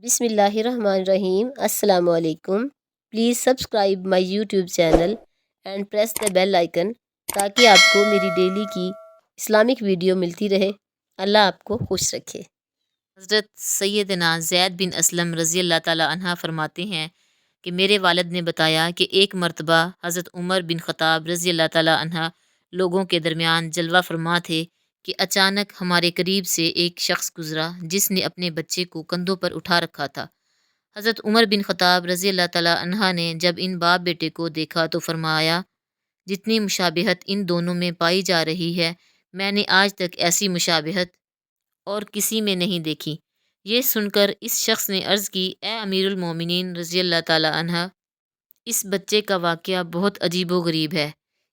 بسم اللہ الرحمن الرحیم۔ السلام علیکم۔ Please subscribe my YouTube channel and press the bell icon تاکہ آپ کو میری ڈیلی کی اسلامک ویڈیو ملتی رہے۔ اللہ آپ کو خوش رکھے۔ حضرت سیدنا زید بن اسلم رضی اللہ تعالیٰ عنہ فرماتے ہیں کہ میرے والد نے بتایا کہ ایک مرتبہ حضرت عمر بن خطاب رضی اللہ تعالیٰ عنہ لوگوں کے درمیان جلوہ فرما تھے کہ اچانک ہمارے قریب سے ایک شخص گزرا جس نے اپنے بچے کو کندھوں پر اٹھا رکھا تھا۔ حضرت عمر بن خطاب رضی اللہ تعالیٰ عنہ نے جب ان باپ بیٹے کو دیکھا تو فرمایا، جتنی مشابہت ان دونوں میں پائی جا رہی ہے میں نے آج تک ایسی مشابہت اور کسی میں نہیں دیکھی۔ یہ سن کر اس شخص نے عرض کی، اے امیر المومنین رضی اللہ تعالیٰ عنہ، اس بچے کا واقعہ بہت عجیب و غریب ہے۔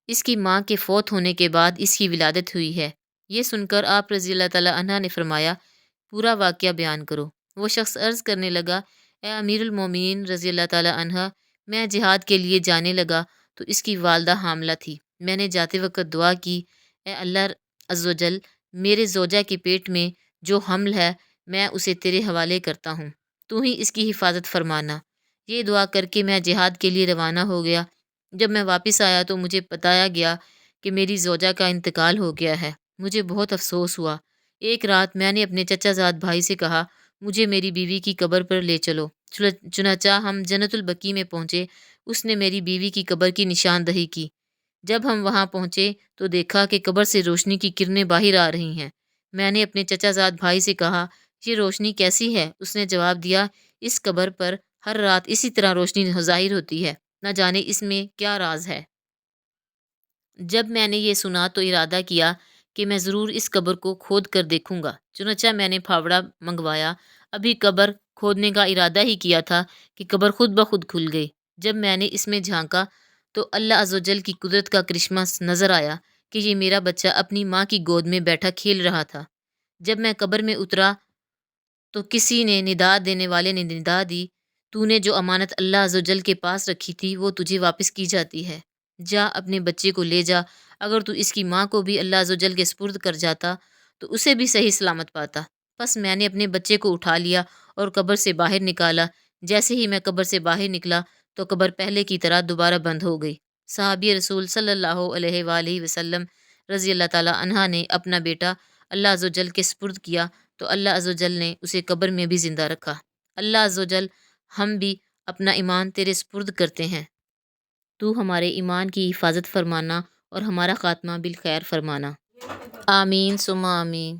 اس کی ماں کے فوت ہونے کے بعد اس کی ولادت ہوئی ہے۔ یہ سن کر آپ رضی اللہ تعالیٰ عنہ نے فرمایا، پورا واقعہ بیان کرو۔ وہ شخص عرض کرنے لگا، اے امیر المومنین رضی اللہ تعالیٰ عنہ، میں جہاد کے لیے جانے لگا تو اس کی والدہ حاملہ تھی۔ میں نے جاتے وقت دعا کی، اے اللہ عز و جل، میرے زوجہ کے پیٹ میں جو حمل ہے میں اسے تیرے حوالے کرتا ہوں، تو ہی اس کی حفاظت فرمانا۔ یہ دعا کر کے میں جہاد کے لیے روانہ ہو گیا۔ جب میں واپس آیا تو مجھے بتایا گیا کہ میری زوجہ کا انتقال ہو گیا ہے۔ مجھے بہت افسوس ہوا۔ ایک رات میں نے اپنے چچا زاد بھائی سے کہا، مجھے میری بیوی کی قبر پر لے چلو۔ چنانچہ ہم جنت البقیع میں پہنچے۔ اس نے میری بیوی کی قبر کی نشاندہی کی۔ جب ہم وہاں پہنچے تو دیکھا کہ قبر سے روشنی کی کرنیں باہر آ رہی ہیں۔ میں نے اپنے چچا زاد بھائی سے کہا، یہ روشنی کیسی ہے؟ اس نے جواب دیا، اس قبر پر ہر رات اسی طرح روشنی ظاہر ہوتی ہے، نہ جانے اس میں کیا راز ہے۔ جب میں نے یہ سنا تو ارادہ کیا کہ میں ضرور اس قبر کو کھود کر دیکھوں گا۔ چنانچہ میں نے پھاوڑا منگوایا۔ ابھی قبر کھودنے کا ارادہ ہی کیا تھا کہ قبر خود بخود کھل گئی۔ جب میں نے اس میں جھانکا تو اللہ عز و جل کی قدرت کا کرشمہ نظر آیا کہ یہ میرا بچہ اپنی ماں کی گود میں بیٹھا کھیل رہا تھا۔ جب میں قبر میں اترا تو کسی نے ندا دینے والے نے ندا دی، تو نے جو امانت اللہ عز و جل کے پاس رکھی تھی وہ تجھے واپس کی جاتی ہے۔ جا اپنے بچے کو لے جا۔ اگر تو اس کی ماں کو بھی اللہ عز و جل کے سپرد کر جاتا تو اسے بھی صحیح سلامت پاتا۔ پس میں نے اپنے بچے کو اٹھا لیا اور قبر سے باہر نکالا۔ جیسے ہی میں قبر سے باہر نکلا تو قبر پہلے کی طرح دوبارہ بند ہو گئی۔ صحابی رسول صلی اللہ علیہ وآلہ وسلم رضی اللہ تعالیٰ عنہ نے اپنا بیٹا اللہ عز و جل کے سپرد کیا تو اللہ عز و جل نے اسے قبر میں بھی زندہ رکھا۔ اللہ عز و جل، ہم بھی اپنا ایمان تیرے سپرد کرتے ہیں۔ تو ہمارے ایمان کی حفاظت فرمانا اور ہمارا خاتمہ بالخیر فرمانا۔ آمین ثم آمین۔